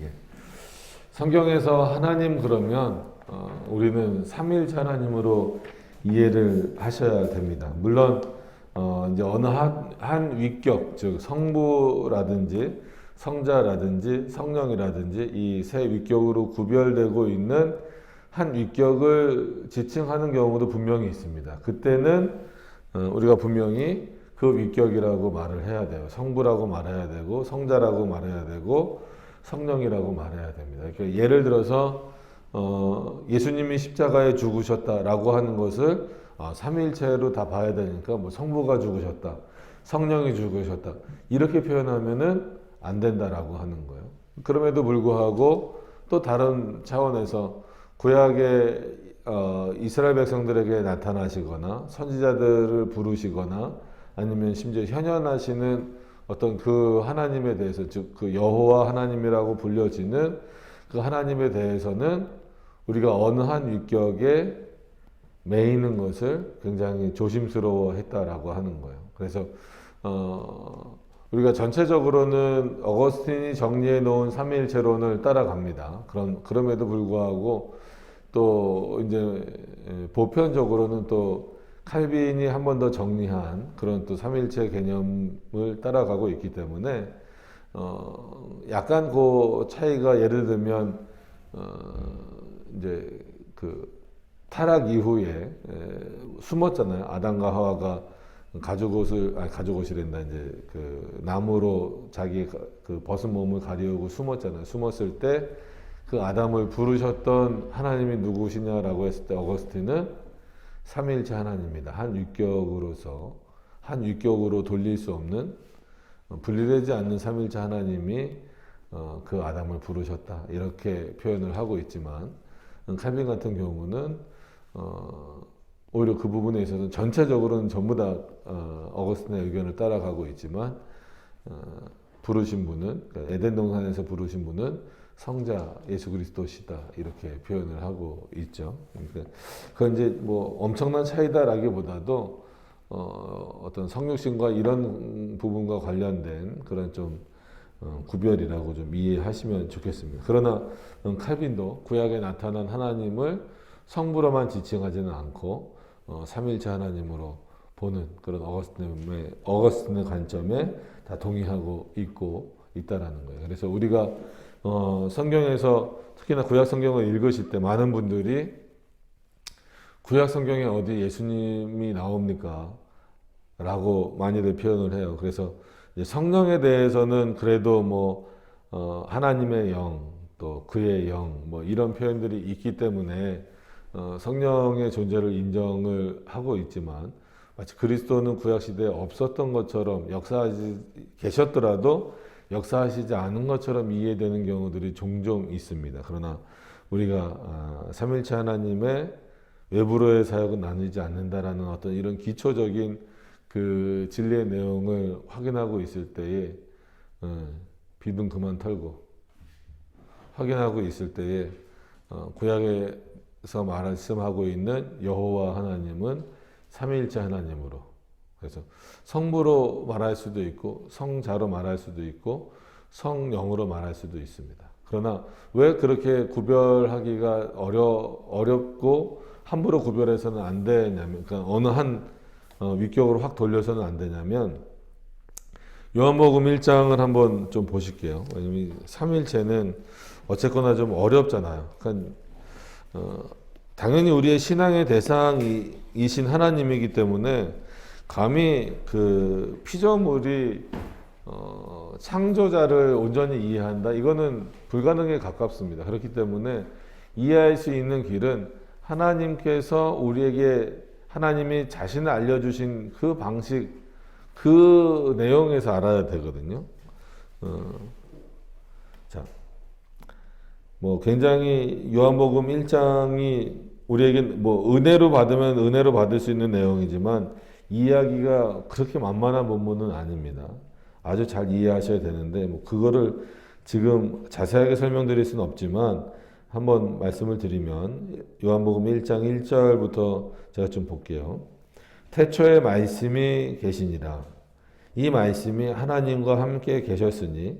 예. 성경에서 하나님 그러면 우리는 삼위일체 하나님으로 이해를 하셔야 됩니다. 물론 이제 어느 한 위격, 즉 성부라든지 성자라든지 성령이라든지 이 세 위격으로 구별되고 있는 한 위격을 지칭하는 경우도 분명히 있습니다. 그때는 우리가 분명히 그 위격이라고 말을 해야 돼요. 성부라고 말해야 되고 성자라고 말해야 되고 성령이라고 말해야 됩니다. 그러니까 예를 들어서 예수님이 십자가에 죽으셨다라고 하는 것을 삼위일체로 다 봐야 되니까 뭐 성부가 죽으셨다, 성령이 죽으셨다 이렇게 표현하면은 안 된다라고 하는 거예요. 그럼에도 불구하고 또 다른 차원에서 구약의 이스라엘 백성들에게 나타나시거나 선지자들을 부르시거나 아니면 심지어 현현하시는 어떤 그 하나님에 대해서 즉 그 여호와 하나님이라고 불려지는 그 하나님에 대해서는 우리가 어느 한 위격에 매이는 것을 굉장히 조심스러워 했다라고 하는 거예요. 그래서 우리가 전체적으로는 어거스틴이 정리해 놓은 삼위일체론을 따라갑니다. 그럼에도 불구하고 또 이제 보편적으로는 또 칼빈이 한 번 더 정리한 그런 또 삼위일체 개념을 따라가고 있기 때문에 약간 그 차이가 예를 들면 이제 그 타락 이후에 숨었잖아요. 아담과 하와가 가죽옷이란다 이제 그 나무로 자기 그 벗은 몸을 가리우고 숨었잖아요. 숨었을 때 그 아담을 부르셨던 하나님이 누구시냐라고 했을 때 어거스틴은 삼위일체 하나님입니다. 한 위격으로 돌릴 수 없는 분리되지 않는 삼위일체 하나님이 그 아담을 부르셨다 이렇게 표현을 하고 있지만 칼빈 같은 경우는 오히려 그 부분에 있어서 전체적으로는 전부 다 어거스틴의 의견을 따라가고 있지만 부르신 분은 그러니까 에덴 동산에서 부르신 분은 성자 예수 그리스도시다 이렇게 표현을 하고 있죠. 그러니까 그건 이제 뭐 엄청난 차이다라기보다도 어떤 성육신과 이런 부분과 관련된 그런 좀 구별이라고 좀 이해하시면 좋겠습니다. 그러나 칼빈도 구약에 나타난 하나님을 성부로만 지칭하지는 않고 삼위일체 하나님으로 보는 그런 어거스틴의 관점에 다 동의하고 있다라는 거예요. 그래서 우리가 성경에서 특히나 구약 성경을 읽으실 때 많은 분들이 구약 성경에 어디 예수님이 나옵니까? 라고 많이들 표현을 해요. 그래서 성령에 대해서는 그래도 뭐 하나님의 영, 또 그의 영, 뭐 이런 표현들이 있기 때문에 성령의 존재를 인정을 하고 있지만 마치 그리스도는 구약 시대에 없었던 것처럼 역사하지 계셨더라도 역사하시지 않은 것처럼 이해되는 경우들이 종종 있습니다. 그러나 우리가 삼위일체 하나님의 외부로의 사역은 나누지 않는다라는 어떤 이런 기초적인 그 진리의 내용을 확인하고 있을 때에 비등 그만 털고 확인하고 있을 때에 구약에서 말씀하고 있는 여호와 하나님은 삼위일체 하나님으로 그래서 성부로 말할 수도 있고 성자로 말할 수도 있고 성령으로 말할 수도 있습니다. 그러나 왜 그렇게 구별하기가 어렵고 함부로 구별해서는 안 되냐면 그러니까 어느 한 위격으로 확 돌려서는 안 되냐면 요한복음 1장을 한번 좀 보실게요. 왜냐면 삼위일체는 어쨌거나 좀 어렵잖아요. 그러니까 당연히 우리의 신앙의 대상이신 하나님이기 때문에 감히 그 피조물이 창조자를 온전히 이해한다? 이거는 불가능에 가깝습니다. 그렇기 때문에 이해할 수 있는 길은 하나님께서 우리에게 하나님이 자신을 알려주신 그 방식, 그 내용에서 알아야 되거든요. 자, 뭐 굉장히 요한복음 1장이 우리에게 뭐 은혜로 받으면 은혜로 받을 수 있는 내용이지만 이해하기가 그렇게 만만한 본문은 아닙니다. 아주 잘 이해하셔야 되는데 뭐 그거를 지금 자세하게 설명드릴 수는 없지만 한번 말씀을 드리면 요한복음 1장 1절부터 제가 좀 볼게요. 태초에 말씀이 계시니라. 이 말씀이 하나님과 함께 계셨으니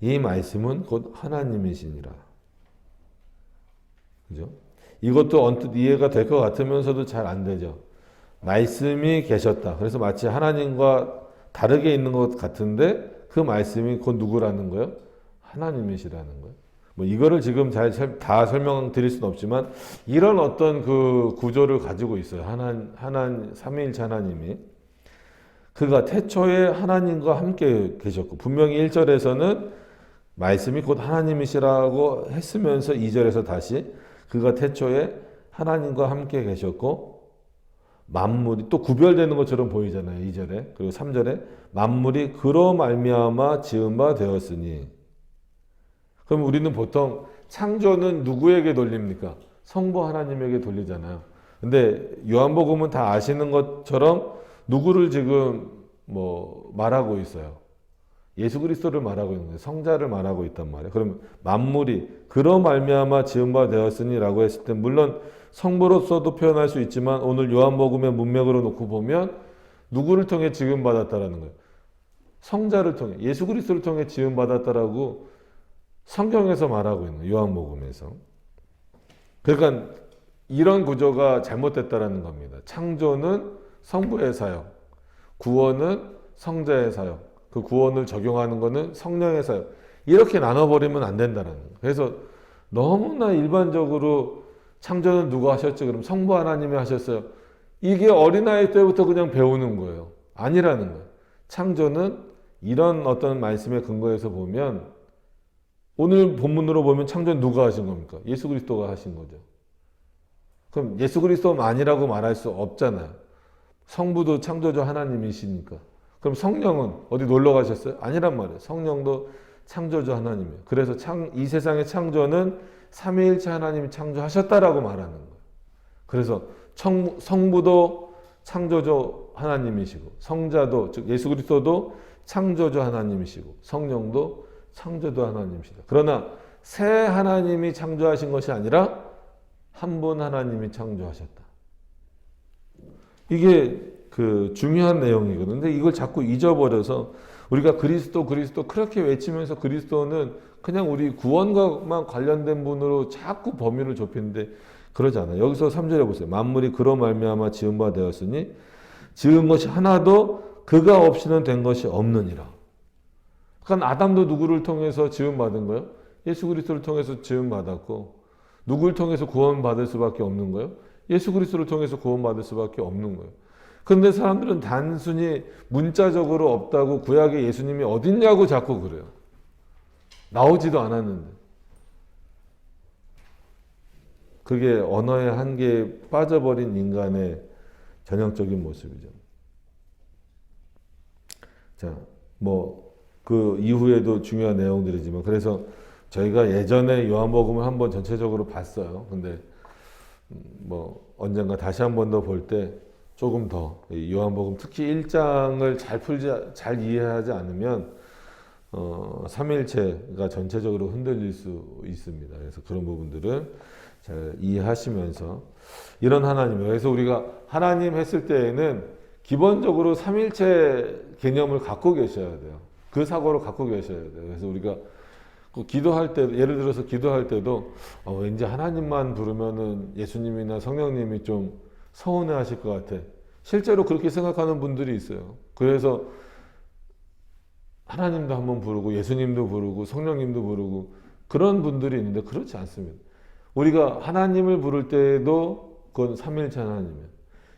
이 말씀은 곧 하나님이시니라. 그죠? 이것도 언뜻 이해가 될 것 같으면서도 잘 안 되죠. 말씀이 계셨다. 그래서 마치 하나님과 다르게 있는 것 같은데 그 말씀이 곧 누구라는 거예요? 하나님이시라는 거예요. 뭐 이거를 지금 다 설명드릴 수는 없지만 이런 어떤 그 구조를 가지고 있어요. 삼위일체 하나님이. 그가 태초에 하나님과 함께 계셨고 분명히 1절에서는 말씀이 곧 하나님이시라고 했으면서 2절에서 다시 그가 태초에 하나님과 함께 계셨고 만물이 또 구별되는 것처럼 보이잖아요. 2절에. 그리고 3절에 만물이 그로 말미암아 지은 바 되었으니. 그럼 우리는 보통 창조는 누구에게 돌립니까? 성부 하나님에게 돌리잖아요. 근데 요한복음은 다 아시는 것처럼 누구를 지금 뭐 말하고 있어요. 예수 그리스도를 말하고 있는 거예요. 성자를 말하고 있단 말이에요. 그럼 만물이 그로 말미암아 지은 바 되었으니라고 했을 때 물론 성부로서도 표현할 수 있지만 오늘 요한복음의 문맥으로 놓고 보면 누구를 통해 지음 받았다라는 거예요. 성자를 통해 예수 그리스도를 통해 지음 받았다라고 성경에서 말하고 있는 거예요. 요한복음에서. 그러니까 이런 구조가 잘못됐다라는 겁니다. 창조는 성부의 사역, 구원은 성자의 사역, 그 구원을 적용하는 것은 성령의 사역. 이렇게 나눠버리면 안 된다는 거예요. 그래서 너무나 일반적으로 창조는 누가 하셨죠? 그럼 성부 하나님이 하셨어요. 이게 어린아이 때부터 그냥 배우는 거예요. 아니라는 거예요. 창조는 이런 어떤 말씀의 근거에서 보면 오늘 본문으로 보면 창조는 누가 하신 겁니까? 예수 그리스도가 하신 거죠. 그럼 예수 그리스도만이라고 말할 수 없잖아요. 성부도 창조주 하나님이시니까. 그럼 성령은 어디 놀러 가셨어요? 아니란 말이에요. 성령도 창조주 하나님이에요. 그래서 이 세상의 창조는 삼위일체 하나님이 창조하셨다라고 말하는 거예요. 그래서 성부도 창조주 하나님이시고 성자도 즉 예수 그리스도도 창조주 하나님이시고 성령도 창조주 하나님이시다. 그러나 세 하나님이 창조하신 것이 아니라 한 분 하나님이 창조하셨다. 이게 그 중요한 내용이거든요. 근데 이걸 자꾸 잊어버려서 우리가 그리스도 그렇게 외치면서 그리스도는 그냥 우리 구원과만 관련된 분으로 자꾸 범위를 좁히는데 그러지 않아요. 여기서 3절에 보세요. 만물이 그로 말미암아 지은 바 되었으니 지은 것이 하나도 그가 없이는 된 것이 없느니라. 그러니까 아담도 누구를 통해서 지음 받은 거예요? 예수 그리스도를 통해서 지음 받았고 누구를 통해서 구원 받을 수밖에 없는 거예요? 예수 그리스도를 통해서 구원 받을 수밖에 없는 거예요. 그런데 사람들은 단순히 문자적으로 없다고 구약에 예수님이 어딨냐고 자꾸 그래요. 나오지도 않았는데. 그게 언어의 한계에 빠져버린 인간의 전형적인 모습이죠. 자, 그 이후에도 중요한 내용들이지만 그래서 저희가 예전에 요한복음을 한번 전체적으로 봤어요. 근데 언젠가 다시 한 번 더 볼 때 조금 더 요한복음 특히 1장을 잘 이해하지 않으면 삼위일체가 전체적으로 흔들릴 수 있습니다. 그래서 그런 부분들을 잘 이해하시면서 이런 하나님, 그래서 우리가 하나님 했을 때에는 기본적으로 삼위일체 개념을 갖고 계셔야 돼요. 그 사고를 갖고 계셔야 돼요. 그래서 우리가 기도할 때, 예를 들어서 기도할 때도 왠지 하나님만 부르면은 예수님이나 성령님이 좀 서운해 하실 것 같아. 실제로 그렇게 생각하는 분들이 있어요. 그래서 하나님도 한번 부르고 예수님도 부르고 성령님도 부르고 그런 분들이 있는데 그렇지 않습니다. 우리가 하나님을 부를 때에도 그건 삼위일체 하나님이에요.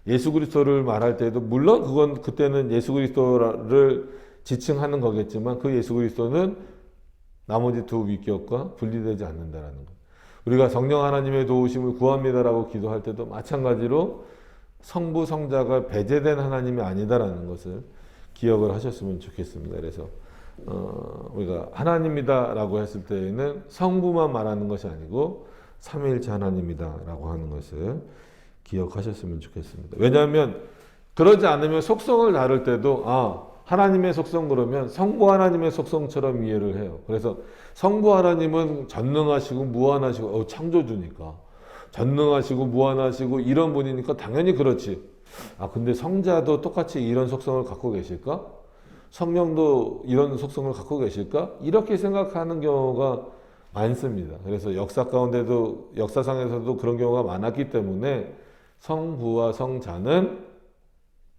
예수 그리스도를 말할 때도 물론 그건 그때는 예수 그리스도를 지칭하는 거겠지만 그 예수 그리스도는 나머지 두 위격과 분리되지 않는다라는 것. 우리가 성령 하나님의 도우심을 구합니다라고 기도할 때도 마찬가지로 성부 성자가 배제된 하나님이 아니다라는 것을 기억을 하셨으면 좋겠습니다. 그래서 우리가 하나님이다라고 했을 때에는 성부만 말하는 것이 아니고 삼위일체 하나님이다라고 하는 것을 기억하셨으면 좋겠습니다. 왜냐하면 그러지 않으면 속성을 다룰 때도 하나님의 속성 그러면 성부 하나님의 속성처럼 이해를 해요. 그래서 성부 하나님은 전능하시고 무한하시고 창조주니까 전능하시고 무한하시고 이런 분이니까 당연히 그렇지. 근데 성자도 똑같이 이런 속성을 갖고 계실까? 성령도 이런 속성을 갖고 계실까? 이렇게 생각하는 경우가 많습니다. 그래서 역사 가운데도 역사상에서도 그런 경우가 많았기 때문에 성부와 성자는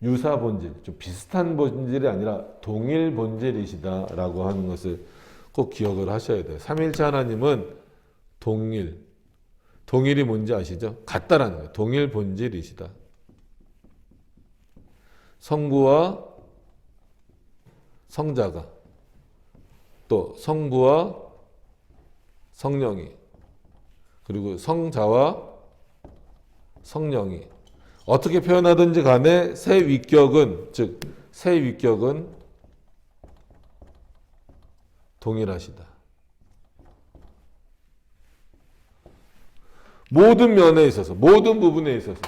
유사 본질, 좀 비슷한 본질이 아니라 동일 본질이시다라고 하는 것을 꼭 기억을 하셔야 돼요. 삼위일체 하나님은 동일이 뭔지 아시죠? 같다라는 거예요. 동일 본질이시다. 성부와 성자가, 또 성부와 성령이, 그리고 성자와 성령이 어떻게 표현하든지 간에 새 위격은, 즉 새 위격은 동일하시다. 모든 면에 있어서, 모든 부분에 있어서.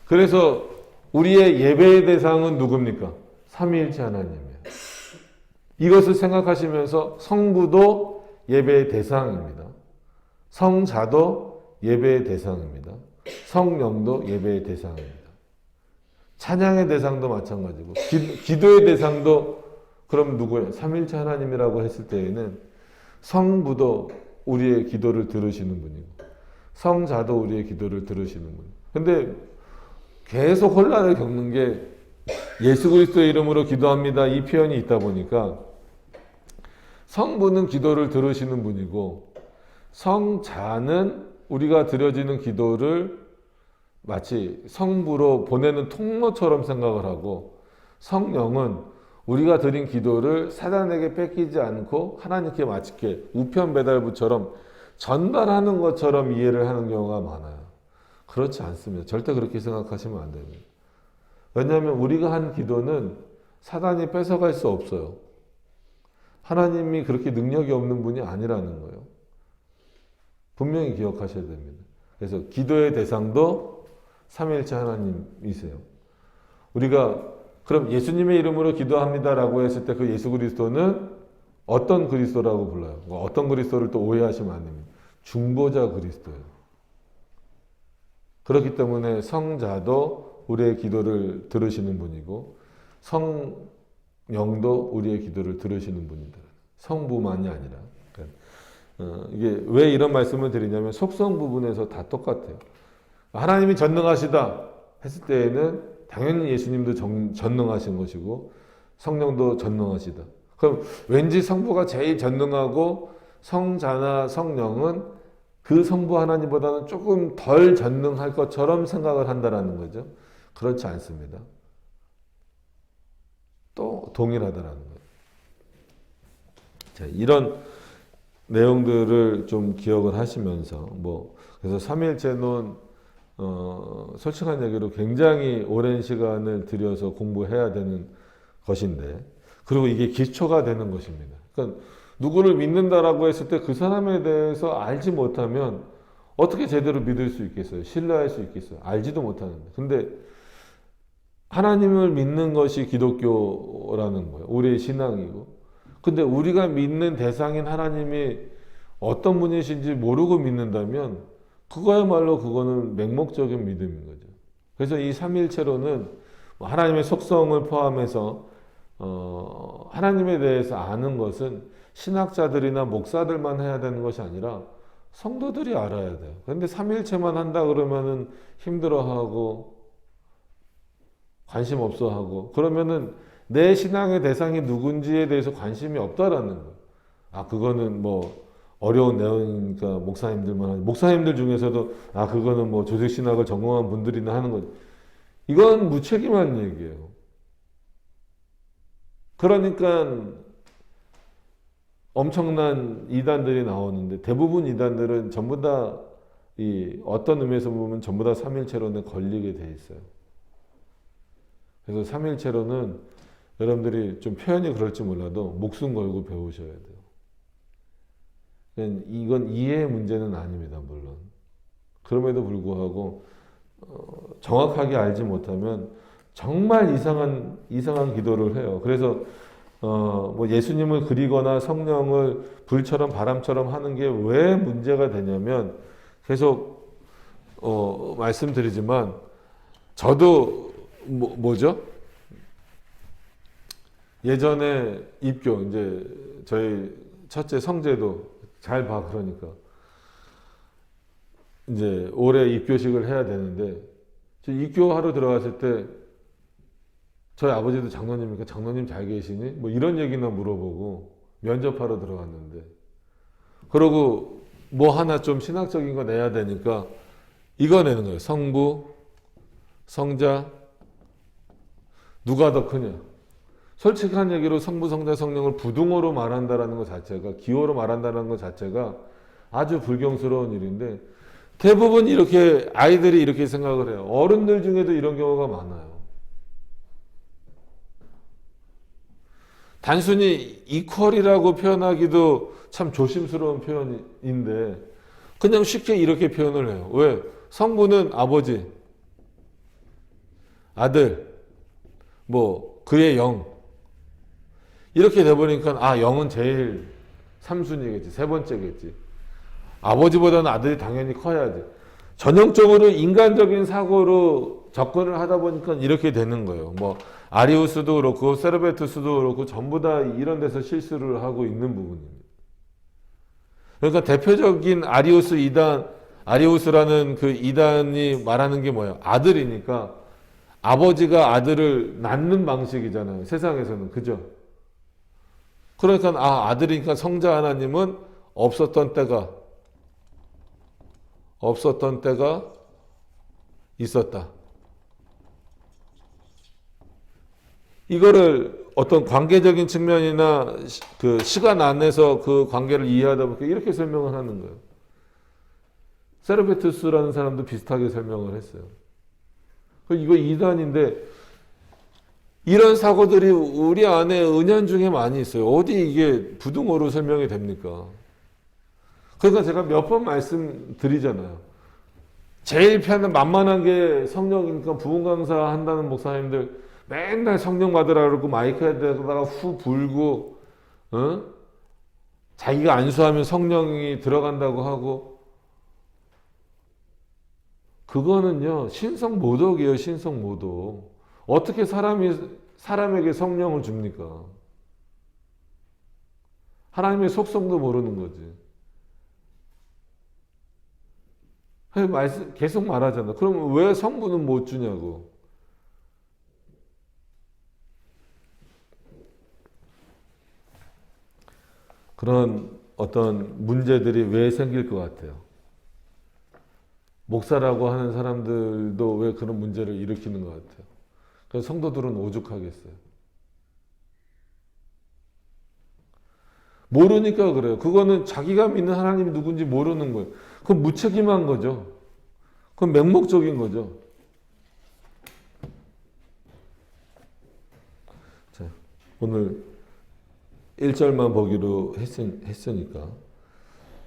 그래서 우리의 예배의 대상은 누굽니까? 삼위일체 하나님이에요. 이것을 생각하시면서 성부도 예배의 대상입니다. 성자도 예배의 대상입니다. 성령도 예배의 대상입니다. 찬양의 대상도 마찬가지고 기도의 대상도 그럼 누구예요? 삼위일체 하나님이라고 했을 때에는 성부도 우리의 기도를 들으시는 분이고 성자도 우리의 기도를 들으시는 분이고, 근데 계속 혼란을 겪는 게 예수 그리스도의 이름으로 기도합니다 이 표현이 있다 보니까 성부는 기도를 들으시는 분이고 성자는 우리가 드려지는 기도를 마치 성부로 보내는 통로처럼 생각을 하고, 성령은 우리가 드린 기도를 사단에게 뺏기지 않고 하나님께 마치게 우편 배달부처럼 전달하는 것처럼 이해를 하는 경우가 많아요. 그렇지 않습니다. 절대 그렇게 생각하시면 안 됩니다. 왜냐하면 우리가 한 기도는 사단이 뺏어갈 수 없어요. 하나님이 그렇게 능력이 없는 분이 아니라는 거예요. 분명히 기억하셔야 됩니다. 그래서 기도의 대상도 삼위일체 하나님이세요. 우리가 그럼 예수님의 이름으로 기도합니다라고 했을 때 그 예수 그리스도는 어떤 그리스도라고 불러요? 어떤 그리스도를 또 오해하시면 안 됩니다. 중보자 그리스도예요. 그렇기 때문에 성자도 우리의 기도를 들으시는 분이고 성령도 우리의 기도를 들으시는 분이다. 성부만이 아니라. 이게 왜 이런 말씀을 드리냐면 속성 부분에서 다 똑같아요. 하나님이 전능하시다 했을 때에는 당연히 예수님도 전능하신 것이고 성령도 전능하시다. 그럼 왠지 성부가 제일 전능하고 성자나 성령은 그 성부 하나님보다는 조금 덜 전능할 것처럼 생각을 한다는 거죠. 그렇지 않습니다. 또 동일하다는 거예요. 자, 이런 내용들을 좀 기억을 하시면서 그래서 삼위일체론 솔직한 얘기로 굉장히 오랜 시간을 들여서 공부해야 되는 것인데, 그리고 이게 기초가 되는 것입니다. 그러니까 누구를 믿는다라고 했을 때 그 사람에 대해서 알지 못하면 어떻게 제대로 믿을 수 있겠어요? 신뢰할 수 있겠어요? 알지도 못하는데. 근데 하나님을 믿는 것이 기독교라는 거예요. 우리의 신앙이고. 근데 우리가 믿는 대상인 하나님이 어떤 분이신지 모르고 믿는다면 그거야말로 그거는 맹목적인 믿음인 거죠. 그래서 이 삼위일체론은 하나님의 속성을 포함해서 하나님에 대해서 아는 것은 신학자들이나 목사들만 해야 되는 것이 아니라 성도들이 알아야 돼요. 그런데 삼위일체만 한다 그러면은 힘들어하고 관심 없어하고, 그러면은 내 신앙의 대상이 누군지에 대해서 관심이 없다라는 거예요. 그거는 어려운 내용이니까 목사님들만 하지. 목사님들 중에서도 그거는 조직신학을 전공한 분들이나 하는 거죠. 이건 무책임한 얘기예요. 그러니까 엄청난 이단들이 나오는데 대부분 이단들은 전부 다 어떤 의미에서 보면 전부 다 삼위일체론에 걸리게 돼 있어요. 그래서 삼위일체론은 여러분들이 좀 표현이 그럴지 몰라도 목숨 걸고 배우셔야 돼요. 이건 이해의 문제는 아닙니다, 물론. 그럼에도 불구하고 정확하게 알지 못하면 정말 이상한 기도를 해요. 그래서 예수님을 그리거나 성령을 불처럼 바람처럼 하는 게 왜 문제가 되냐면, 계속 말씀드리지만 저도 뭐죠? 예전에 입교, 이제 저희 첫째 성재도 잘 봐, 그러니까. 이제 올해 입교식을 해야 되는데, 저 입교하러 들어갔을 때, 저희 아버지도 장로님이니까 장로님 잘 계시니? 뭐 이런 얘기나 물어보고 면접하러 들어갔는데, 그러고 뭐 하나 좀 신학적인 거 내야 되니까 이거 내는 거예요. 성부, 성자, 누가 더 크냐? 솔직한 얘기로 성부, 성자, 성령을 부등호로 말한다라는 것 자체가, 기호로 말한다는 것 자체가 아주 불경스러운 일인데, 대부분 이렇게 아이들이 이렇게 생각을 해요. 어른들 중에도 이런 경우가 많아요. 단순히 이퀄이라고 표현하기도 참 조심스러운 표현인데 그냥 쉽게 이렇게 표현을 해요. 왜? 성부는 아버지, 아들, 뭐 그의 영, 이렇게 돼버리니까 아, 영은 제일 3순위겠지, 세 번째겠지. 아버지보다는 아들이 당연히 커야지. 전형적으로 인간적인 사고로 접근을 하다 보니까 이렇게 되는 거예요. 뭐 아리우스도 그렇고 세르베투스도 그렇고 전부 다 이런 데서 실수를 하고 있는 부분입니다. 그러니까 대표적인 아리우스 이단, 아리우스라는 그 이단이 말하는 게 뭐예요? 아들이니까 아버지가 아들을 낳는 방식이잖아요. 세상에서는. 그죠? 그러니까 아, 아들이니까 성자 하나님은 없었던 때가 있었다. 이거를 어떤 관계적인 측면이나 그 시간 안에서 그 관계를 이해하다 보니까 이렇게 설명을 하는 거예요. 세르베투스라는 사람도 비슷하게 설명을 했어요. 이거 이단인데 이런 사고들이 우리 안에 은연중에 많이 있어요. 어디 이게 부등호로 설명이 됩니까? 그러니까 제가 몇 번 말씀드리잖아요. 제일 편한 만만한 게 성령이니까 부흥 강사 한다는 목사님들 맨날 성령 받으라 그러고 마이크에다가 후 불고 자기가 안수하면 성령이 들어간다고 하고 그거는요 신성 모독이에요. 신성 모독. 어떻게 사람에게 성령을 줍니까? 하나님의 속성도 모르는 거지. 계속 말하잖아. 그럼 왜 성부는 못 주냐고. 그런 어떤 문제들이 왜 생길 것 같아요? 목사라고 하는 사람들도 왜 그런 문제를 일으키는 것 같아요? 그래서 성도들은 오죽하겠어요. 모르니까 그래요. 그거는 자기가 믿는 하나님이 누군지 모르는 거예요. 그건 무책임한 거죠. 그건 맹목적인 거죠. 자, 오늘 1절만 보기로 했으니까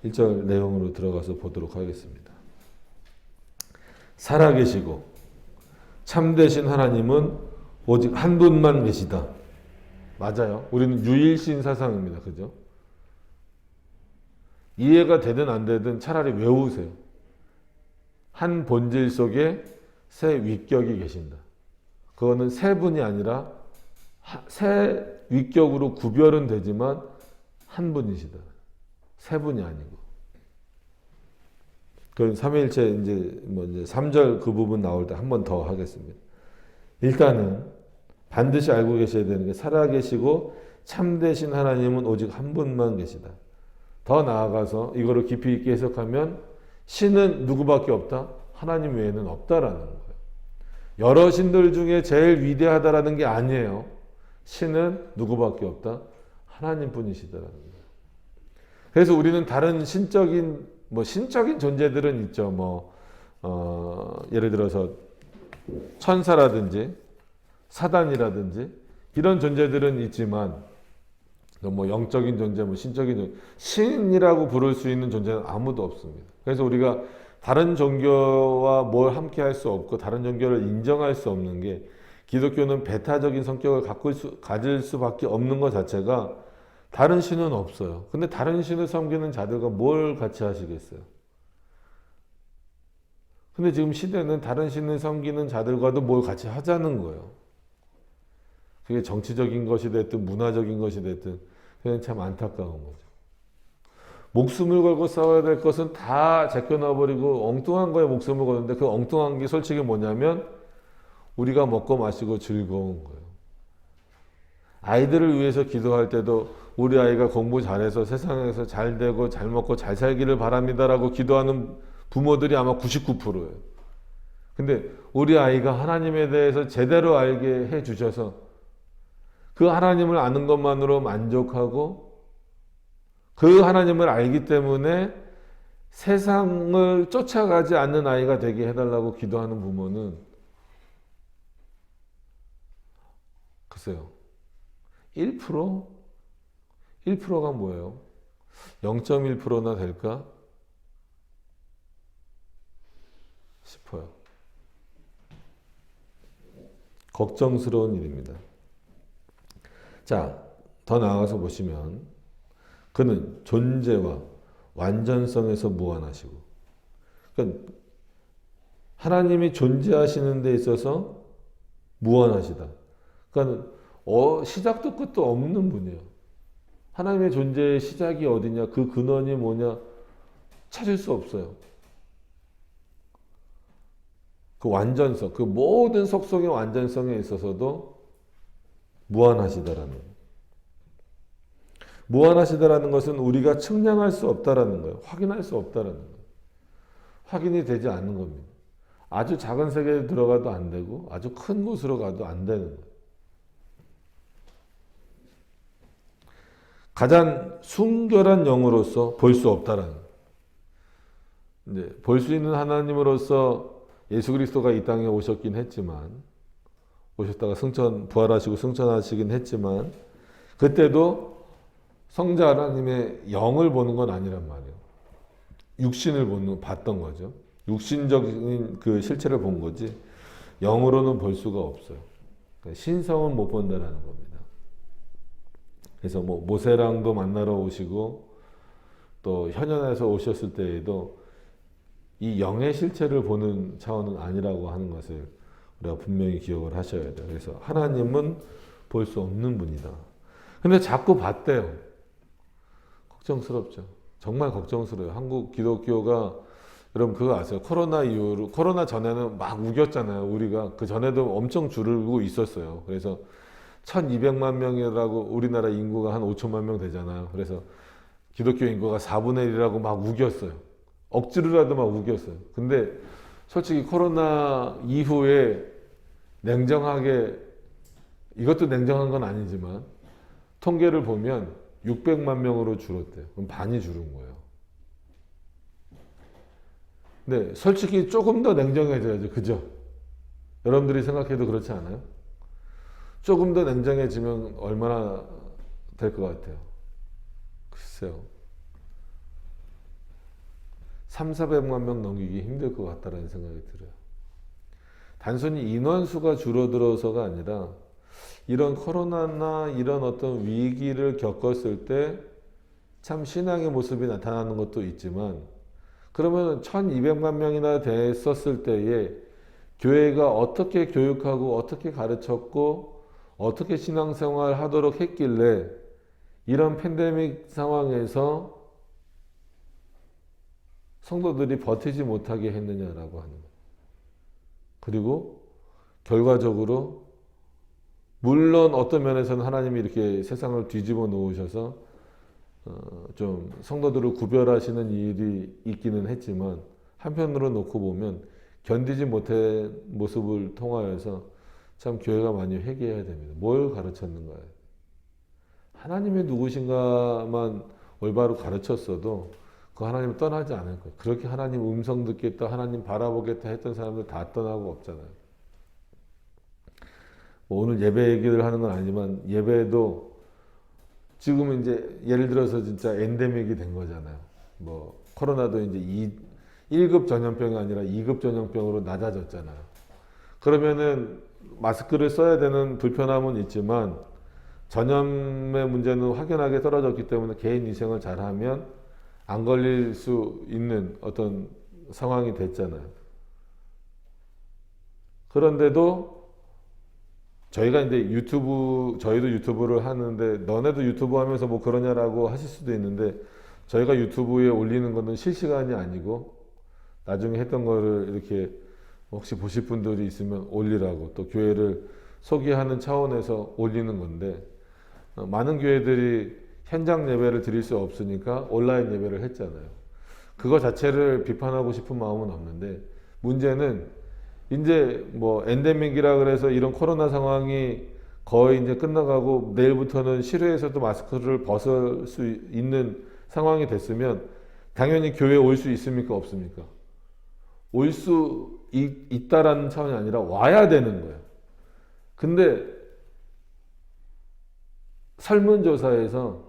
1절 내용으로 들어가서 보도록 하겠습니다. 살아계시고 참되신 하나님은 오직 한 분만 계시다. 맞아요. 우리는 유일신 사상입니다. 그죠? 이해가 되든 안 되든 차라리 외우세요. 한 본질 속에 세 위격이 계신다. 그거는 세 분이 아니라 세 위격으로 구별은 되지만 한 분이시다. 세 분이 아니고. 그 삼위일체 이제 3절 그 부분 나올 때 한 번 더 하겠습니다. 일단은 반드시 알고 계셔야 되는 게 살아계시고 참되신 하나님은 오직 한 분만 계시다. 더 나아가서 이거를 깊이 있게 해석하면 신은 누구밖에 없다? 하나님 외에는 없다라는 거예요. 여러 신들 중에 제일 위대하다라는 게 아니에요. 신은 누구밖에 없다? 하나님뿐이시다라는 거예요. 그래서 우리는 다른 신적인 존재들은 있죠. 예를 들어서 천사라든지 사단이라든지 이런 존재들은 있지만 영적인 존재, 신적인 존재, 신이라고 부를 수 있는 존재는 아무도 없습니다. 그래서 우리가 다른 종교와 뭘 함께 할 수 없고 다른 종교를 인정할 수 없는 게 기독교는 배타적인 성격을 가질 수밖에 없는 것 자체가 다른 신은 없어요. 근데 다른 신을 섬기는 자들과 뭘 같이 하시겠어요? 근데 지금 시대는 다른 신을 섬기는 자들과도 뭘 같이 하자는 거예요. 그게 정치적인 것이 됐든 문화적인 것이 됐든 그냥 참 안타까운 거죠. 목숨을 걸고 싸워야 될 것은 다 제껴놔버리고 엉뚱한 거에 목숨을 거는데 그 엉뚱한 게 솔직히 뭐냐면 우리가 먹고 마시고 즐거운 거예요. 아이들을 위해서 기도할 때도 우리 아이가 공부 잘해서 세상에서 잘 되고 잘 먹고 잘 살기를 바랍니다라고 기도하는 부모들이 아마 99%예요. 근데 우리 아이가 하나님에 대해서 제대로 알게 해 주셔서 그 하나님을 아는 것만으로 만족하고 그 하나님을 알기 때문에 세상을 쫓아가지 않는 아이가 되게 해달라고 기도하는 부모는 글쎄요. 1%? 1%가 뭐예요? 0.1%나 될까? 싶어요. 걱정스러운 일입니다. 자, 더 나아가서 보시면 그는 존재와 완전성에서 무한하시고, 그러니까 하나님이 존재하시는 데 있어서 무한하시다. 그러니까 시작도 끝도 없는 분이에요. 하나님의 존재의 시작이 어디냐, 그 근원이 뭐냐 찾을 수 없어요. 그 완전성, 그 모든 속성의 완전성에 있어서도 무한하시다라는 거예요. 무한하시다라는 것은 우리가 측량할 수 없다라는 거예요. 확인할 수 없다라는 거예요. 확인이 되지 않는 겁니다. 아주 작은 세계에 들어가도 안 되고 아주 큰 곳으로 가도 안 되는 거예요. 가장 순결한 영으로서 볼 수 없다라는 거예요. 이제 볼 수 있는 하나님으로서 예수 그리스도가 이 땅에 오셨긴 했지만, 오셨다가 부활하시고 승천하시긴 했지만, 그때도 성자 하나님의 영을 보는 건 아니란 말이에요. 육신을 봤던 거죠. 육신적인 그 실체를 본 거지, 영으로는 볼 수가 없어요. 신성은 못 본다라는 겁니다. 그래서 모세랑도 만나러 오시고, 또 현현에서 오셨을 때에도 이 영의 실체를 보는 차원은 아니라고 하는 것을 우리가 분명히 기억을 하셔야 돼요. 그래서 하나님은 볼 수 없는 분이다. 근데 자꾸 봤대요. 걱정스럽죠. 정말 걱정스러워요. 한국 기독교가, 여러분 그거 아세요? 코로나 이후로, 코로나 전에는 막 우겼잖아요. 우리가 그 전에도 엄청 줄고 있었어요. 그래서 1200만 명이라고, 우리나라 인구가 한 5천만 명 되잖아요. 그래서 기독교 인구가 4분의 1이라고 막 우겼어요. 억지로라도 막 우겼어요. 근데 솔직히 코로나 이후에 냉정하게, 이것도 냉정한 건 아니지만 통계를 보면 600만 명으로 줄었대요. 그럼 반이 줄은 거예요. 근데 솔직히 조금 더 냉정해져야죠. 그죠? 여러분들이 생각해도 그렇지 않아요? 조금 더 냉정해지면 얼마나 될 것 같아요? 글쎄요. 300~400만 명 넘기기 힘들 것 같다는 생각이 들어요. 단순히 인원수가 줄어들어서가 아니라 이런 코로나나 이런 어떤 위기를 겪었을 때 참 신앙의 모습이 나타나는 것도 있지만, 그러면 1200만 명이나 됐었을 때에 교회가 어떻게 교육하고 어떻게 가르쳤고 어떻게 신앙생활 하도록 했길래 이런 팬데믹 상황에서 성도들이 버티지 못하게 했느냐라고 하는 거예요. 그리고 결과적으로 물론 어떤 면에서는 하나님이 이렇게 세상을 뒤집어 놓으셔서 좀 성도들을 구별하시는 일이 있기는 했지만, 한편으로 놓고 보면 견디지 못한 모습을 통하여서 참 교회가 많이 회개해야 됩니다. 뭘 가르쳤는가요? 하나님이 누구신가만 올바로 가르쳤어도 그 하나님을 떠나지 않을 거예요. 그렇게 하나님 음성 듣겠다, 하나님 바라보겠다 했던 사람들 다 떠나고 없잖아요. 오늘 예배 얘기를 하는 건 아니지만, 예배도 지금은 이제 예를 들어서 진짜 엔데믹이 된 거잖아요. 코로나도 이제 1급 전염병이 아니라 2급 전염병으로 낮아졌잖아요. 그러면은 마스크를 써야 되는 불편함은 있지만 전염의 문제는 확연하게 떨어졌기 때문에 개인 위생을 잘하면 안 걸릴 수 있는 어떤 상황이 됐잖아요. 그런데도 저희가 이제 저희도 유튜브를 하는데 너네도 유튜브 하면서 뭐 그러냐라고 하실 수도 있는데, 저희가 유튜브에 올리는 거는 실시간이 아니고 나중에 했던 거를 이렇게 혹시 보실 분들이 있으면 올리라고, 또 교회를 소개하는 차원에서 올리는 건데, 많은 교회들이 현장 예배를 드릴 수 없으니까 온라인 예배를 했잖아요. 그거 자체를 비판하고 싶은 마음은 없는데, 문제는 이제 뭐 엔데믹이라 그래서 이런 코로나 상황이 거의 이제 끝나가고 내일부터는 실외에서도 마스크를 벗을 수 있는 상황이 됐으면 당연히 교회에 올 수 있습니까? 없습니까? 올 수 있다라는 차원이 아니라 와야 되는 거예요. 근데 설문조사에서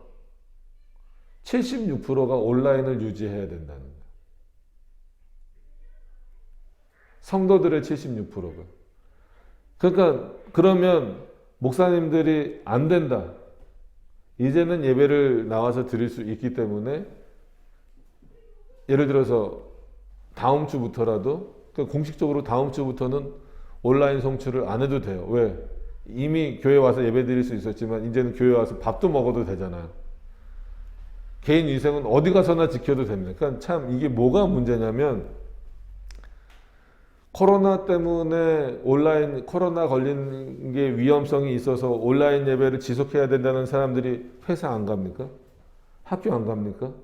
76%가 온라인을 유지해야 된다는 거예요. 성도들의 76%가. 그러니까 그러면 목사님들이 안 된다, 이제는 예배를 나와서 드릴 수 있기 때문에, 예를 들어서 다음 주부터라도, 그러니까 공식적으로 다음 주부터는 온라인 송출을 안 해도 돼요. 왜? 이미 교회 와서 예배 드릴 수 있었지만 이제는 교회 와서 밥도 먹어도 되잖아요. 개인 위생은 어디 가서나 지켜도 됩니다. 그러니까 참 이게 뭐가 문제냐면, 코로나 때문에 코로나 걸리는 게 위험성이 있어서 온라인 예배를 지속해야 된다는 사람들이 회사 안 갑니까? 학교 안 갑니까?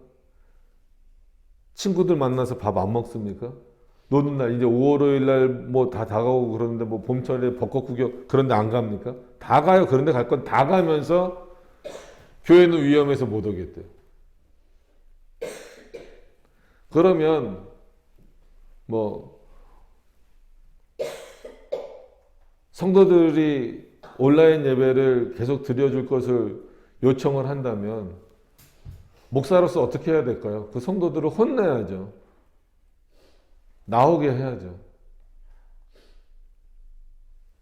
친구들 만나서 밥 안 먹습니까? 노는 날, 이제 5월 5일 날 뭐 다 다가오고 그러는데, 뭐 봄철에 벚꽃 구경 그런데 안 갑니까? 다 가요. 그런데 갈 건 다 가면서 교회는 위험해서 못 오겠대요. 그러면 뭐 성도들이 온라인 예배를 계속 드려줄 것을 요청을 한다면 목사로서 어떻게 해야 될까요? 그 성도들을 혼내야죠. 나오게 해야죠.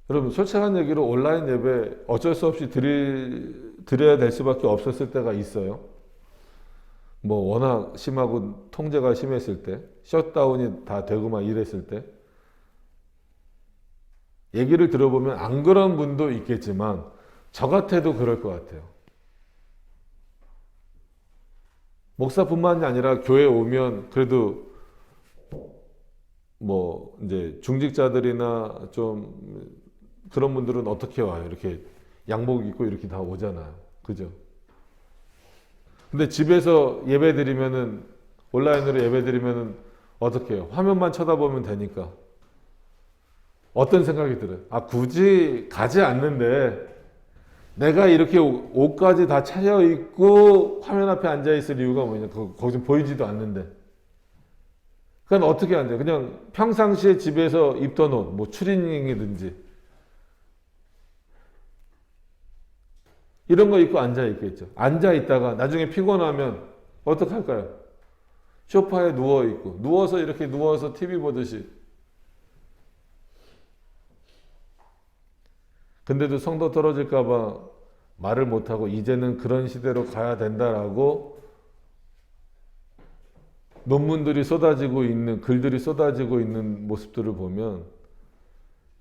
여러분, 솔직한 얘기로 온라인 예배 어쩔 수 없이 드려야 될 수밖에 없었을 때가 있어요. 뭐 워낙 심하고 통제가 심했을 때, 셧다운이 다 되고 막 이랬을 때. 얘기를 들어보면 안 그런 분도 있겠지만 저 같아도 그럴 것 같아요. 목사뿐만이 아니라 교회에 오면 그래도 뭐 이제 중직자들이나 좀 그런 분들은 어떻게 와요? 이렇게 양복 입고 이렇게 다 오잖아요. 그죠? 근데 집에서 예배 드리면은, 온라인으로 예배 드리면은 어떻게 해요? 화면만 쳐다보면 되니까. 어떤 생각이 들어요? 아, 굳이 가지 않는데 내가 이렇게 옷까지 다 차려입고 화면 앞에 앉아있을 이유가 뭐냐? 거기 좀 보이지도 않는데. 그건 어떻게 안 돼요? 그냥 평상시에 집에서 입던 옷, 뭐 추리닝이든지 이런 거 입고 앉아있겠죠. 앉아있다가 나중에 피곤하면 어떡할까요? 소파에 누워있고, 누워서 이렇게 누워서 TV 보듯이. 근데도 성도 떨어질까봐 말을 못하고 이제는 그런 시대로 가야 된다라고 논문들이 쏟아지고 있는, 글들이 쏟아지고 있는 모습들을 보면,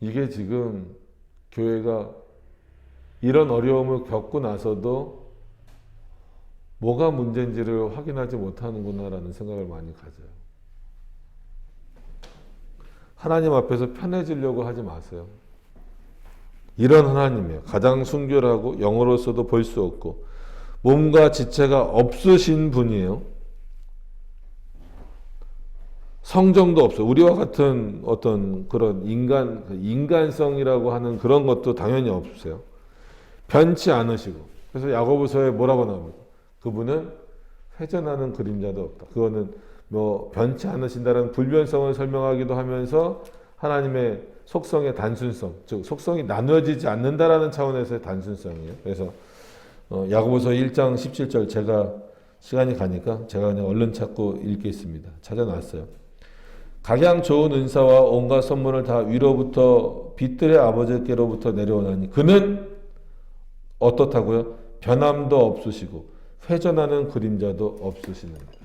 이게 지금 교회가 이런 어려움을 겪고 나서도 뭐가 문제인지를 확인하지 못하는구나라는 생각을 많이 가져요. 하나님 앞에서 편해지려고 하지 마세요. 이런 하나님이에요. 가장 순결하고 영으로서도 볼 수 없고 몸과 지체가 없으신 분이에요. 성정도 없어요. 우리와 같은 어떤 그런 인간성이라고 하는 그런 것도 당연히 없으세요. 변치 않으시고. 그래서 야고보서에 뭐라고 나옵니까? 그분은 회전하는 그림자도 없다. 그거는 뭐 변치 않으신다는 불변성을 설명하기도 하면서 하나님의 속성의 단순성, 즉 속성이 나누어지지 않는다라는 차원에서의 단순성이에요. 그래서 야고보서 1장 17절, 제가 시간이 가니까 제가 그냥 얼른 찾고 읽겠습니다. 찾아놨어요. 각양 좋은 은사와 온갖 선물을 다 위로부터 빛들의 아버지께로부터 내려오나니 그는 어떻다고요? 변함도 없으시고 회전하는 그림자도 없으시는 거예요.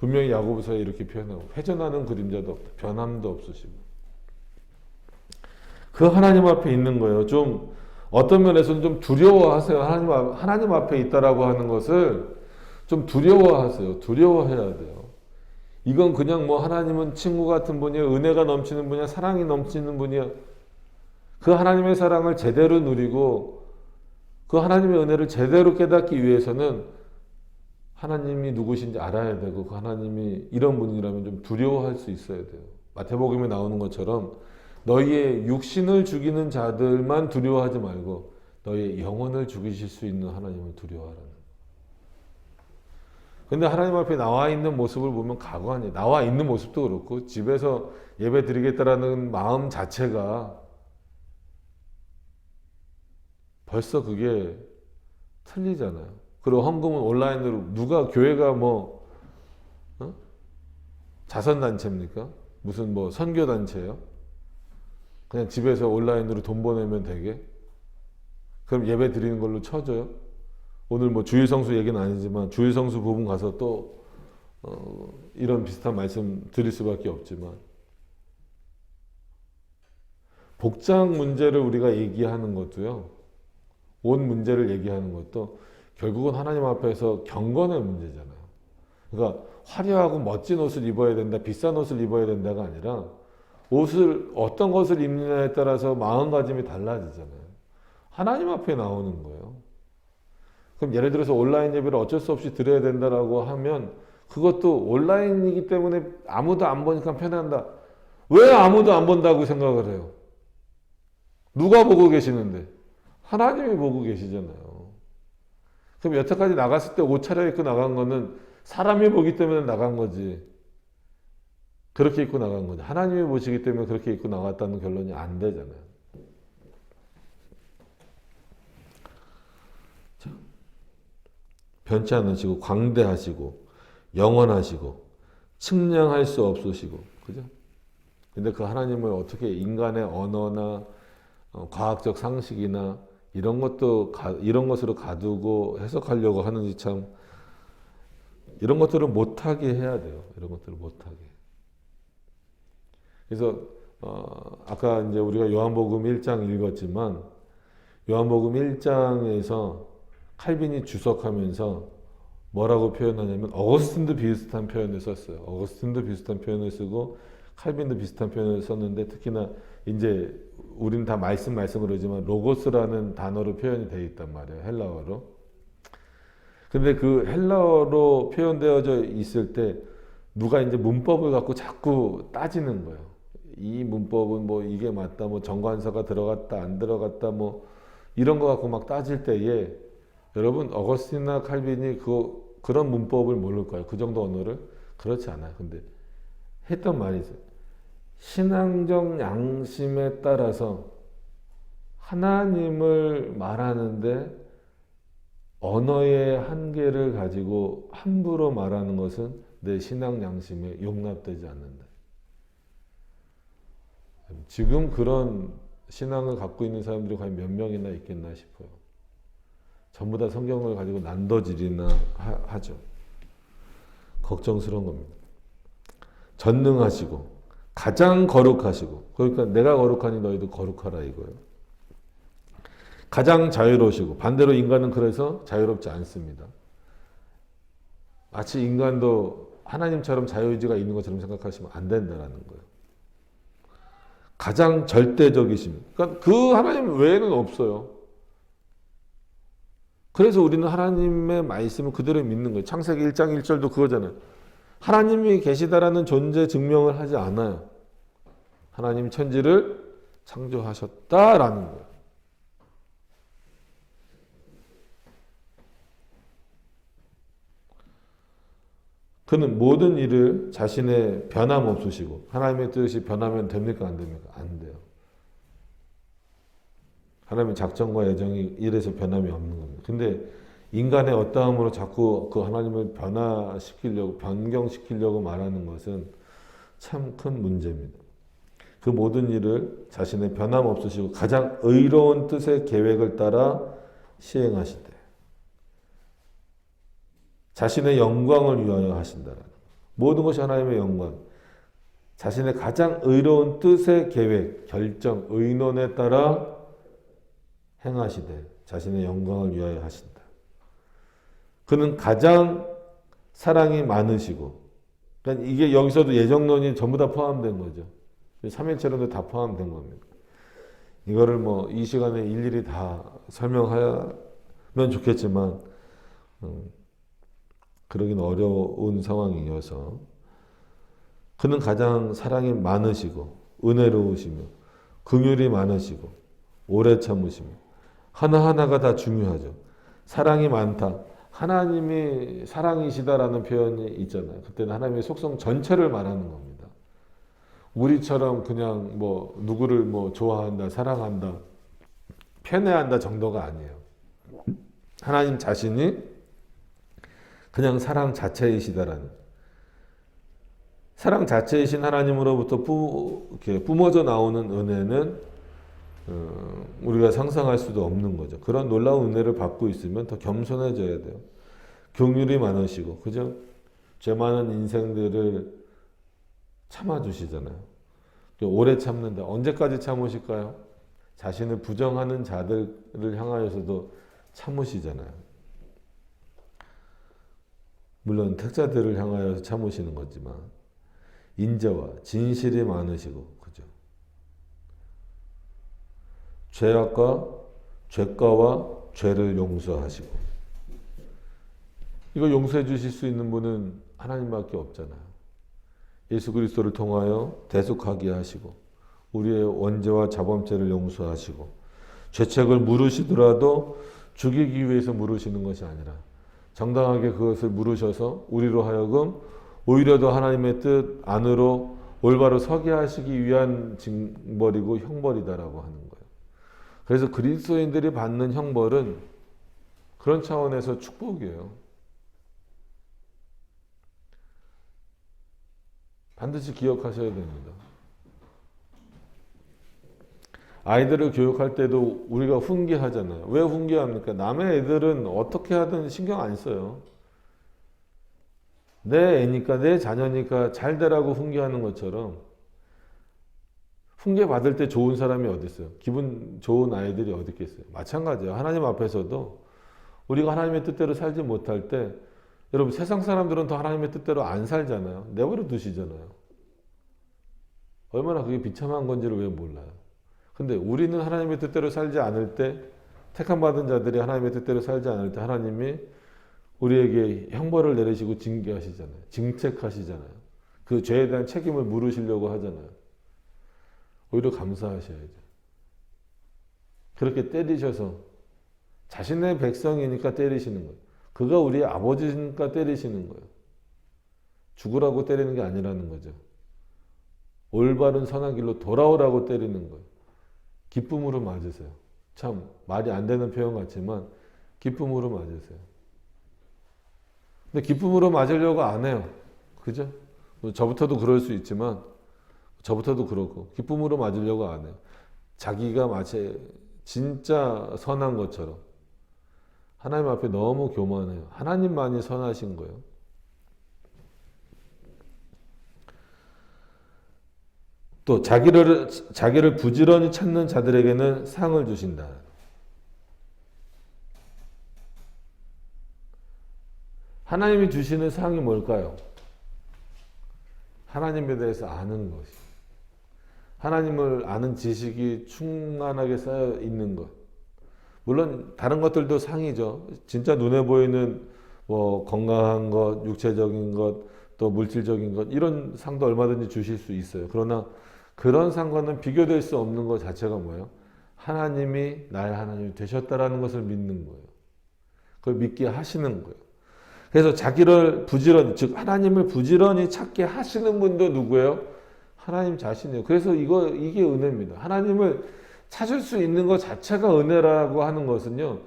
분명히 야고보서에 이렇게 표현하고, 회전하는 그림자도 없다, 변함도 없으시고. 그 하나님 앞에 있는 거예요. 좀 어떤 면에서는 좀 두려워하세요. 하나님 앞에 있다라고 하는 것을 좀 두려워하세요. 두려워해야 돼요. 이건 그냥 뭐 하나님은 친구 같은 분이야, 은혜가 넘치는 분이야, 사랑이 넘치는 분이야. 그 하나님의 사랑을 제대로 누리고 그 하나님의 은혜를 제대로 깨닫기 위해서는 하나님이 누구신지 알아야 되고 그 하나님이 이런 분이라면 좀 두려워할 수 있어야 돼요. 마태복음에 나오는 것처럼 너희의 육신을 죽이는 자들만 두려워하지 말고 너희의 영혼을 죽이실 수 있는 하나님을 두려워하라는. 근데 하나님 앞에 나와 있는 모습을 보면 각오 아니에요. 나와 있는 모습도 그렇고 집에서 예배 드리겠다라는 마음 자체가 벌써 그게 틀리잖아요. 그리고 헌금은 온라인으로 누가 교회가 뭐 자선단체입니까? 무슨 뭐 선교단체예요? 그냥 집에서 온라인으로 돈 보내면 되게? 그럼 예배 드리는 걸로 쳐줘요? 오늘 뭐 주일성수 얘기는 아니지만 주일성수 부분 가서 또 이런 비슷한 말씀 드릴 수밖에 없지만 복장 문제를 우리가 얘기하는 것도요. 옷 문제를 얘기하는 것도 결국은 하나님 앞에서 경건의 문제잖아요. 그러니까 화려하고 멋진 옷을 입어야 된다, 비싼 옷을 입어야 된다가 아니라 옷을 어떤 것을 입느냐에 따라서 마음가짐이 달라지잖아요. 하나님 앞에 나오는 거예요. 그럼 예를 들어서 온라인 예배를 어쩔 수 없이 드려야 된다라고 하면 그것도 온라인이기 때문에 아무도 안 보니까 편한다. 왜 아무도 안 본다고 생각을 해요? 누가 보고 계시는데? 하나님이 보고 계시잖아요. 그럼 여태까지 나갔을 때 옷 차려입고 나간 거는 사람이 보기 때문에 나간 거지. 그렇게 입고 나간 거지. 하나님이 보시기 때문에 그렇게 입고 나갔다는 결론이 안 되잖아요. 자, 변치 않으시고 광대하시고 영원하시고 측량할 수 없으시고 그죠? 근데 그 하나님을 어떻게 인간의 언어나 과학적 상식이나 이런 것으로 가두고 해석하려고 하는지 참 이런 것들을 못하게 해야 돼요. 이런 것들을 못하게. 그래서 아까 이제 우리가 요한복음 1장 읽었지만 요한복음 1장에서 칼빈이 주석하면서 뭐라고 표현하냐면 어거스틴도 비슷한 표현을 썼어요. 어거스틴도 비슷한 표현을 쓰고 칼빈도 비슷한 표현을 썼는데 특히나 이제 우리는 다 말씀을 하지만 로고스라는 단어로 표현이 되어 있단 말이에요. 헬라어로. 근데 그 헬라어로 표현되어져 있을 때 누가 이제 문법을 갖고 자꾸 따지는 거예요. 이 문법은 뭐 이게 맞다, 뭐 정관사가 들어갔다, 안 들어갔다, 뭐 이런 거 갖고 막 따질 때에 여러분 어거스틴이나 칼빈이 그런 문법을 모를까요? 그 정도 언어를? 그렇지 않아요. 근데 했던 말이 있어요. 신앙적 양심에 따라서 하나님을 말하는데 언어의 한계를 가지고 함부로 말하는 것은 내 신앙 양심에 용납되지 않는다. 지금 그런 신앙을 갖고 있는 사람들이 과연 몇 명이나 있겠나 싶어요. 전부 다 성경을 가지고 난도질이나 하죠. 걱정스러운 겁니다. 전능하시고 가장 거룩하시고 그러니까 내가 거룩하니 너희도 거룩하라 이거예요. 가장 자유로우시고 반대로 인간은 그래서 자유롭지 않습니다. 마치 인간도 하나님처럼 자유의지가 있는 것처럼 생각하시면 안 된다는 거예요. 가장 절대적이십니다. 그러니까 그 하나님 외에는 없어요. 그래서 우리는 하나님의 말씀을 그대로 믿는 거예요. 창세기 1장 1절도 그거잖아요. 하나님이 계시다라는 존재 증명을 하지 않아요. 하나님 천지를 창조하셨다라는 거예요. 그는 모든 일을 자신의 변함없으시고 하나님의 뜻이 변하면 됩니까? 안 됩니까? 안 돼요. 하나님의 작정과 예정이 이래서 변함이 없는 겁니다. 근데 인간의 어떠함으로 자꾸 그 하나님을 변경시키려고 말하는 것은 참 큰 문제입니다. 그 모든 일을 자신의 변함없으시고 가장 의로운 뜻의 계획을 따라 시행하시되 자신의 영광을 위하여 하신다라는 모든 것이 하나님의 영광. 자신의 가장 의로운 뜻의 계획, 결정, 의논에 따라 행하시되 자신의 영광을 위하여 하신다. 그는 가장 사랑이 많으시고, 그러니까 이게 여기서도 예정론이 전부 다 포함된 거죠. 삼일체론도 다 포함된 겁니다. 이거를 뭐 이 시간에 일일이 다 설명하면 좋겠지만 그러긴 어려운 상황이어서, 그는 가장 사랑이 많으시고 은혜로우시며 긍휼이 많으시고 오래 참으시며, 하나하나가 다 중요하죠. 사랑이 많다. 하나님이 사랑이시다라는 표현이 있잖아요. 그때는 하나님의 속성 전체를 말하는 겁니다. 우리처럼 그냥 뭐 누구를 뭐 좋아한다, 사랑한다, 편애한다 정도가 아니에요. 하나님 자신이 그냥 사랑 자체이시다라는, 사랑 자체이신 하나님으로부터 이렇게 뿜어져 나오는 은혜는 우리가 상상할 수도 없는 거죠. 그런 놀라운 은혜를 받고 있으면 더 겸손해져야 돼요. 긍휼이 많으시고, 그죠? 죄 많은 인생들을 참아주시잖아요. 오래 참는다. 언제까지 참으실까요? 자신을 부정하는 자들을 향하여서도 참으시잖아요. 물론 택자들을 향하여서 참으시는 거지만, 인자와 진실이 많으시고, 그죠? 죄가와 죄를 용서하시고, 이거 용서해 주실 수 있는 분은 하나님밖에 없잖아요. 예수 그리스도를 통하여 대속하게 하시고, 우리의 원죄와 자범죄를 용서하시고, 죄책을 물으시더라도 죽이기 위해서 물으시는 것이 아니라 정당하게 그것을 물으셔서 우리로 하여금 오히려 더 하나님의 뜻 안으로 올바로 서게 하시기 위한 징벌이고 형벌이다라고 하는 거예요. 그래서 그리스도인들이 받는 형벌은 그런 차원에서 축복이에요. 반드시 기억하셔야 됩니다. 아이들을 교육할 때도 우리가 훈계하잖아요. 왜 훈계합니까? 남의 애들은 어떻게 하든 신경 안 써요. 내 애니까, 내 자녀니까 잘 되라고 훈계하는 것처럼, 훈계 받을 때 좋은 사람이 어디 있어요? 기분 좋은 아이들이 어디 있겠어요? 마찬가지예요. 하나님 앞에서도 우리가 하나님의 뜻대로 살지 못할 때, 여러분 세상 사람들은 더 하나님의 뜻대로 안 살잖아요. 내버려 두시잖아요. 얼마나 그게 비참한 건지를 왜 몰라요. 근데 우리는 하나님의 뜻대로 살지 않을 때, 택함 받은 자들이 하나님의 뜻대로 살지 않을 때 하나님이 우리에게 형벌을 내리시고 징계하시잖아요. 징책하시잖아요. 그 죄에 대한 책임을 물으시려고 하잖아요. 오히려 감사하셔야죠. 그렇게 때리셔서, 자신의 백성이니까 때리시는 거예요. 그가 우리의 아버지니까 때리시는 거예요. 죽으라고 때리는 게 아니라는 거죠. 올바른 선한 길로 돌아오라고 때리는 거예요. 기쁨으로 맞으세요. 참 말이 안 되는 표현 같지만 기쁨으로 맞으세요. 근데 기쁨으로 맞으려고 안 해요. 그죠? 저부터도 그럴 수 있지만, 저부터도 그렇고 기쁨으로 맞으려고 안 해요. 자기가 마치 진짜 선한 것처럼 하나님 앞에 너무 교만해요. 하나님만이 선하신 거예요. 또 자기를 부지런히 찾는 자들에게는 상을 주신다. 하나님이 주시는 상이 뭘까요? 하나님에 대해서 아는 것이, 하나님을 아는 지식이 충만하게 쌓여 있는 것. 물론 다른 것들도 상이죠. 진짜 눈에 보이는 뭐 건강한 것, 육체적인 것, 또 물질적인 것, 이런 상도 얼마든지 주실 수 있어요. 그러나 그런 상과는 비교될 수 없는 것 자체가 뭐예요? 하나님이 나의 하나님이 되셨다라는 것을 믿는 거예요. 그걸 믿게 하시는 거예요. 그래서 자기를 부지런히, 즉 하나님을 부지런히 찾게 하시는 분도 누구예요? 하나님 자신이에요. 그래서 이게 은혜입니다. 하나님을 찾을 수 있는 것 자체가 은혜라고 하는 것은요,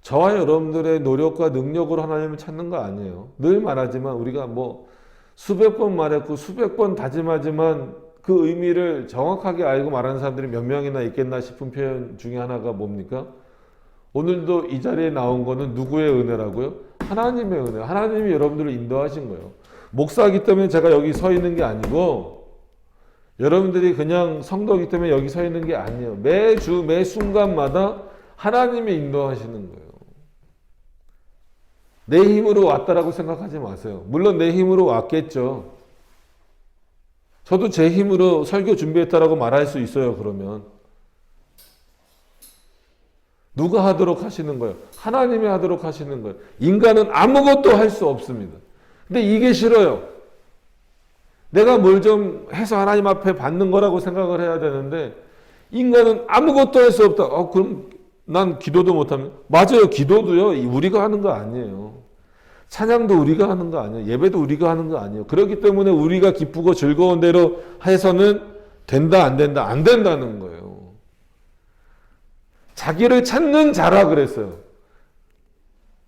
저와 여러분들의 노력과 능력으로 하나님을 찾는 거 아니에요. 늘 말하지만 우리가 뭐 수백 번 말했고 수백 번 다짐하지만 그 의미를 정확하게 알고 말하는 사람들이 몇 명이나 있겠나 싶은 표현 중에 하나가 뭡니까? 오늘도 이 자리에 나온 거는 누구의 은혜라고요? 하나님의 은혜. 하나님이 여러분들을 인도하신 거예요. 목사이기 때문에 제가 여기 서 있는 게 아니고, 여러분들이 그냥 성도이기 때문에 여기 서 있는 게 아니에요. 매주 매 순간마다 하나님이 인도하시는 거예요. 내 힘으로 왔다라고 생각하지 마세요. 물론 내 힘으로 왔겠죠. 저도 제 힘으로 설교 준비했다라고 말할 수 있어요. 그러면 누가 하도록 하시는 거예요? 하나님이 하도록 하시는 거예요. 인간은 아무것도 할 수 없습니다. 근데 이게 싫어요. 내가 뭘 좀 해서 하나님 앞에 받는 거라고 생각을 해야 되는데 인간은 아무것도 할 수 없다. 그럼 난 기도도 못하면 맞아요. 기도도요. 우리가 하는 거 아니에요. 찬양도 우리가 하는 거 아니에요. 예배도 우리가 하는 거 아니에요. 그렇기 때문에 우리가 기쁘고 즐거운 대로 해서는 된다 안 된다 안 된다는 거예요. 자기를 찾는 자라 그랬어요.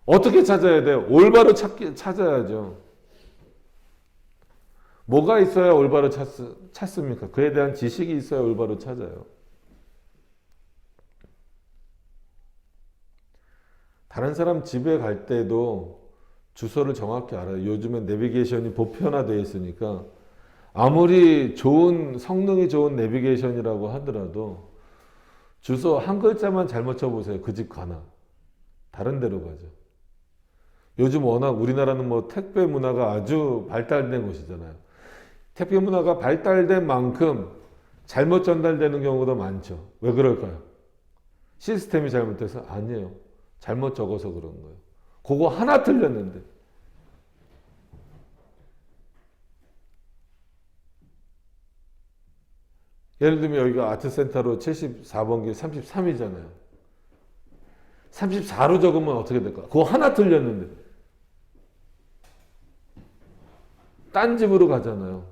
어떻게 찾아야 돼요? 올바로 찾아야죠. 뭐가 있어야 올바로 찾습니까? 그에 대한 지식이 있어야 올바로 찾아요. 다른 사람 집에 갈 때도 주소를 정확히 알아요. 요즘엔 내비게이션이 보편화되어 있으니까 아무리 좋은 성능이 좋은 내비게이션이라고 하더라도 주소 한 글자만 잘못 쳐보세요. 그 집 가나. 다른 데로 가죠. 요즘 워낙 우리나라는 뭐 택배 문화가 아주 발달된 곳이잖아요. 택배 문화가 발달된 만큼 잘못 전달되는 경우도 많죠. 왜 그럴까요? 시스템이 잘못돼서? 아니에요. 잘못 적어서 그런 거예요. 그거 하나 틀렸는데. 예를 들면 여기가 아트센터로 74번기 33이잖아요. 34로 적으면 어떻게 될까? 그거 하나 틀렸는데. 딴 집으로 가잖아요.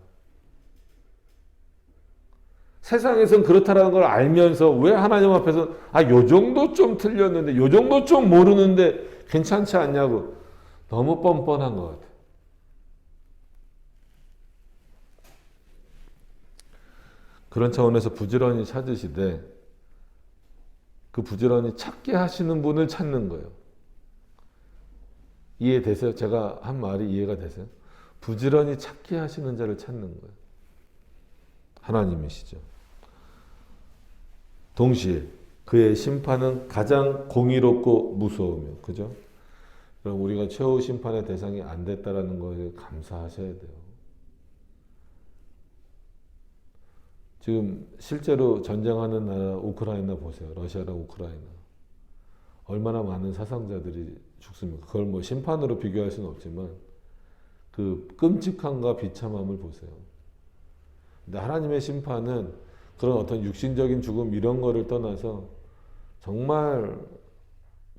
세상에선 그렇다라는 걸 알면서 왜 하나님 앞에서 요 정도 좀 틀렸는데 요 정도 좀 모르는데 괜찮지 않냐고 너무 뻔뻔한 것 같아요. 그런 차원에서 부지런히 찾으시되 그 부지런히 찾게 하시는 분을 찾는 거예요. 이해되세요? 제가 한 말이 이해가 되세요? 부지런히 찾게 하시는 자를 찾는 거예요. 하나님이시죠. 동시에 그의 심판은 가장 공의롭고 무서우며, 그죠? 그럼 우리가 최후 심판의 대상이 안 됐다라는 것에 감사하셔야 돼요. 지금 실제로 전쟁하는 나라 우크라이나 보세요. 러시아랑 우크라이나. 얼마나 많은 사상자들이 죽습니까? 그걸 뭐 심판으로 비교할 수는 없지만 그 끔찍함과 비참함을 보세요. 근데 하나님의 심판은 그런 어떤 육신적인 죽음 이런 거를 떠나서 정말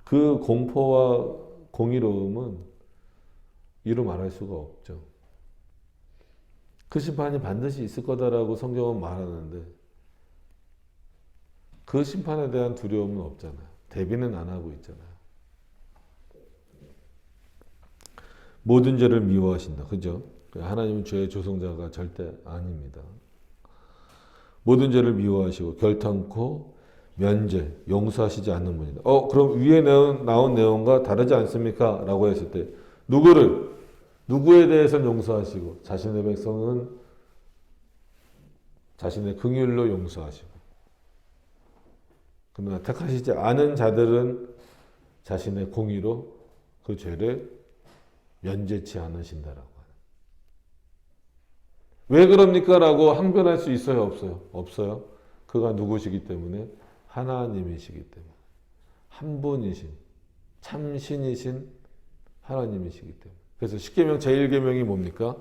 그 공포와 공의로움은 이루 말할 수가 없죠. 그 심판이 반드시 있을 거다라고 성경은 말하는데 그 심판에 대한 두려움은 없잖아요. 대비는 안 하고 있잖아요. 모든 죄를 미워하신다. 그죠? 하나님은 죄의 조성자가 절대 아닙니다. 모든 죄를 미워하시고 결탄코 면제, 용서하시지 않는 분이다. 그럼 위에 나온 내용과 다르지 않습니까? 라고 했을 때 누구에 대해서는 용서하시고 자신의 백성은 자신의 긍휼로 용서하시고 그러나 택하시지 않은 자들은 자신의 공의로 그 죄를 면제치 않으신다라고 하는. 왜 그럽니까? 라고 항변할 수 있어요? 없어요? 없어요. 그가 누구시기 때문에? 하나님이시기 때문에. 한 분이신 참신이신 하나님이시기 때문에. 그래서 십계명 제1계명이 뭡니까?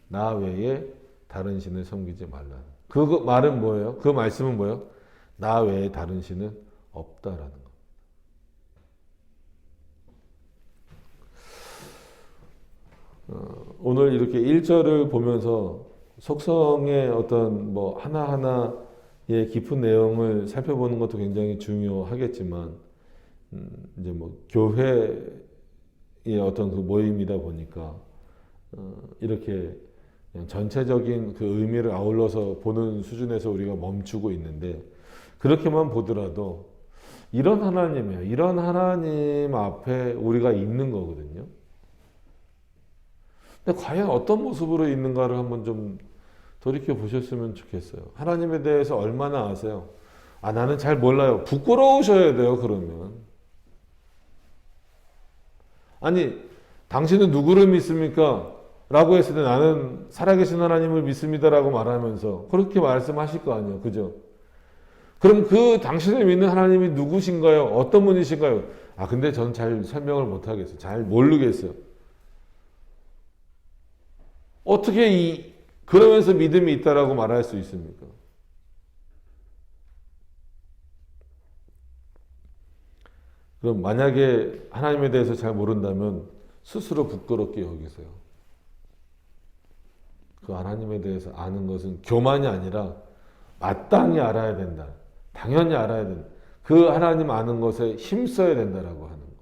나 외에 다른 신을 섬기지 말라는. 그 말은 뭐예요? 그 말씀은 뭐예요? 나 외에 다른 신은 없다라는 거. 오늘 이렇게 1절을 보면서 속성의 어떤 뭐 하나하나의 깊은 내용을 살펴보는 것도 굉장히 중요하겠지만 이제 뭐 교회의 어떤 그 모임이다 보니까 이렇게 그냥 전체적인 그 의미를 아울러서 보는 수준에서 우리가 멈추고 있는데 그렇게만 보더라도 이런 하나님이에요. 이런 하나님 앞에 우리가 있는 거거든요. 근데 과연 어떤 모습으로 있는가를 한번 좀 돌이켜 보셨으면 좋겠어요. 하나님에 대해서 얼마나 아세요? 아, 나는 잘 몰라요. 부끄러우셔야 돼요, 그러면. 아니, 당신은 누구를 믿습니까? 라고 했을 때 나는 살아계신 하나님을 믿습니다라고 말하면서 그렇게 말씀하실 거 아니에요. 그죠? 그럼 그 당신을 믿는 하나님이 누구신가요? 어떤 분이신가요? 아, 근데 저는 잘 설명을 못 하겠어요. 잘 모르겠어요. 어떻게 그러면서 믿음이 있다라고 말할 수 있습니까? 그럼 만약에 하나님에 대해서 잘 모른다면 스스로 부끄럽게 여기세요. 그 하나님에 대해서 아는 것은 교만이 아니라 마땅히 알아야 된다. 당연히 알아야 된다. 그 하나님 아는 것에 힘써야 된다라고 하는 거.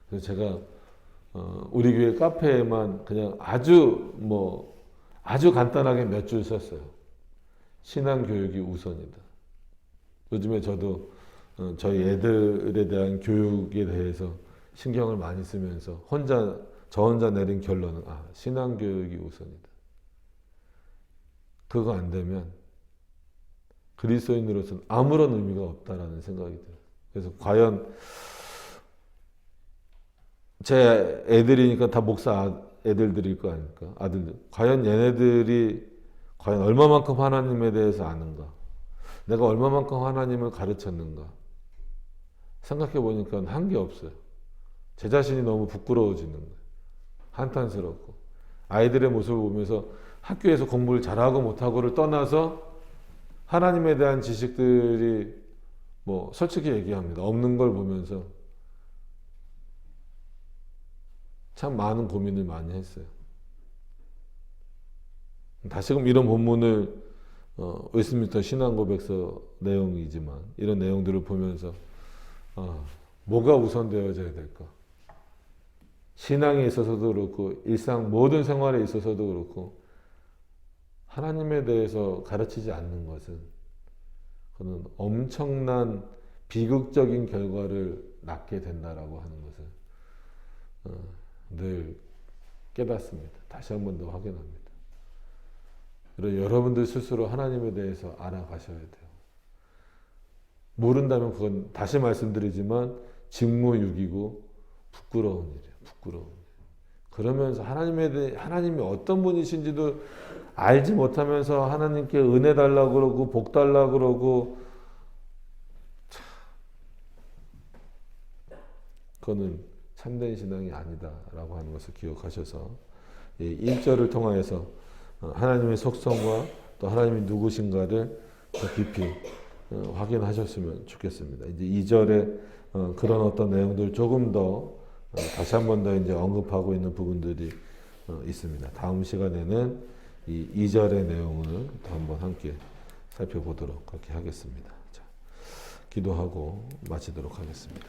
그래서 제가 우리 교회 카페에만 그냥 아주 간단하게 몇 줄 썼어요. 신앙 교육이 우선이다. 요즘에 저도 저희 애들에 대한 교육에 대해서 신경을 많이 쓰면서 저 혼자 내린 결론은 신앙 교육이 우선이다. 그거 안 되면 그리스도인으로서는 아무런 의미가 없다라는 생각이 들어요. 그래서 과연 제 애들이니까 다 목사 애들들일 거 아닙니까? 아들들. 과연 얘네들이 얼마만큼 하나님에 대해서 아는가? 내가 얼마만큼 하나님을 가르쳤는가? 생각해 보니까 한 게 없어요. 제 자신이 너무 부끄러워지는 거예요. 한탄스럽고. 아이들의 모습을 보면서 학교에서 공부를 잘하고 못하고를 떠나서 하나님에 대한 지식들이 솔직히 얘기합니다. 없는 걸 보면서 참 많은 고민을 많이 했어요. 다시금 이런 본문을 웨스트민스터 신앙고백서 내용이지만 이런 내용들을 보면서 뭐가 우선되어져야 될까? 신앙에 있어서도 그렇고 일상 모든 생활에 있어서도 그렇고 하나님에 대해서 가르치지 않는 것은 그는 엄청난 비극적인 결과를 낳게 된다라고 하는 것을 늘 깨닫습니다. 다시 한 번 더 확인합니다. 그리고 여러분들 스스로 하나님에 대해서 알아가셔야 돼요. 모른다면 그건 다시 말씀드리지만 직무유기고 부끄러운 일이에요. 부끄러운 일. 그러면서 하나님이 어떤 분이신지도 알지 못하면서 하나님께 은혜 달라고 그러고 복 달라고 그러고 그거는 참된 신앙이 아니다라고 하는 것을 기억하셔서 이 1절을 통하여서 하나님의 속성과 또 하나님이 누구신가를 더 깊이 확인하셨으면 좋겠습니다. 이제 2절에 그런 어떤 내용들 조금 더 다시 한 번 더 이제 언급하고 있는 부분들이 있습니다. 다음 시간에는 이 2절의 내용을 또 한번 함께 살펴보도록 그렇게 하겠습니다. 자, 기도하고 마치도록 하겠습니다.